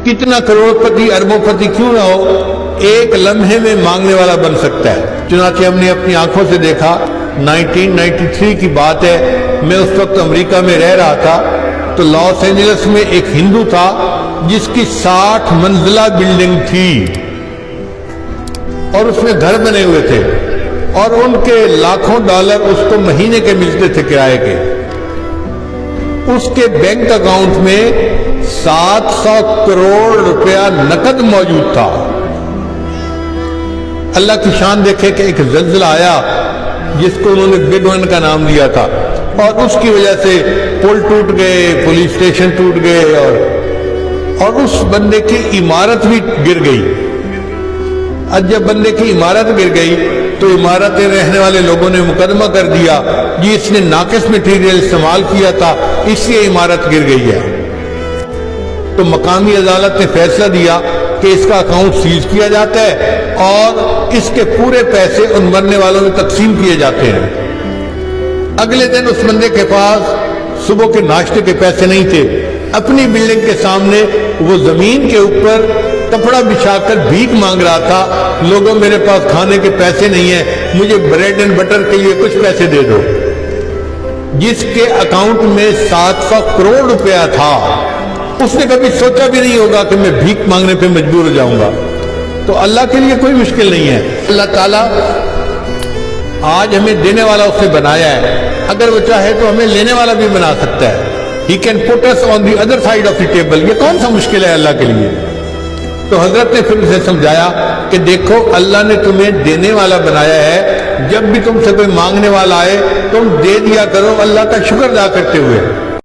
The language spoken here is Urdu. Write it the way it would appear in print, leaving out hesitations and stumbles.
کتنا کروڑپتی اربوں پتی کیوں نہ ہو، ایک لمحے میں مانگنے والا بن سکتا ہے۔ چنانچہ ہم نے اپنی آنکھوں سے دیکھا، 1993 کی بات ہے، میں اس وقت امریکہ میں رہ رہا تھا، تو لاس اینجلس میں ایک ہندو تھا جس کی 60 منزلہ بلڈنگ تھی اور اس میں گھر بنے ہوئے تھے، اور ان کے لاکھوں ڈالر اس کو مہینے کے ملتے تھے کرائے کے۔ اس کے بینک اکاؤنٹ میں 700 کروڑ روپیہ نقد موجود تھا۔ اللہ کی شان دیکھے کہ ایک زلزلہ آیا جس کو انہوں نے بگ ون کا نام دیا تھا، اور اس کی وجہ سے پل ٹوٹ گئے، پولیس اسٹیشن ٹوٹ گئے، اور اس بندے کی عمارت بھی گر گئی۔ اب جب بندے کی عمارت گر گئی تو عمارت رہنے والے لوگوں نے مقدمہ کر دیا کہ اس نے ناقص مٹیریل استعمال کیا تھا، اس لیے عمارت گر گئی ہے۔ تو مقامی عدالت نے فیصلہ دیا کہ اس کا اکاؤنٹ سیز کیا جاتا ہے اور اس کے پورے پیسے ان مرنے والوں میں تقسیم کیے جاتے ہیں۔ اگلے دن اس بندے کے پاس صبح کے ناشتے کے پیسے نہیں تھے، اپنی بلڈنگ کے سامنے وہ زمین کے اوپر کپڑا بچھا کر بھیک مانگ رہا تھا، لوگوں میرے پاس کھانے کے پیسے نہیں ہیں، مجھے بریڈ اینڈ بٹر کے لیے کچھ پیسے دے دو۔ جس کے اکاؤنٹ میں 700 کروڑ روپیہ تھا، اس نے کبھی سوچا بھی نہیں ہوگا کہ میں بھیک مانگنے پہ مجبور ہو جاؤں گا۔ تو اللہ کے لیے کوئی مشکل نہیں ہے۔ اللہ تعالیٰ آج ہمیں دینے والا اس نے بنایا ہے، اگر وہ چاہے تو ہمیں لینے والا بھی بنا سکتا ہے۔ He can put us on the other side of the table۔ یہ کون سا مشکل ہے اللہ کے لیے؟ تو حضرت نے پھر اسے سمجھایا کہ دیکھو، اللہ نے تمہیں دینے والا بنایا ہے، جب بھی تم سے کوئی مانگنے والا آئے تم دے دیا کرو اللہ کا شکر ادا کرتے ہوئے۔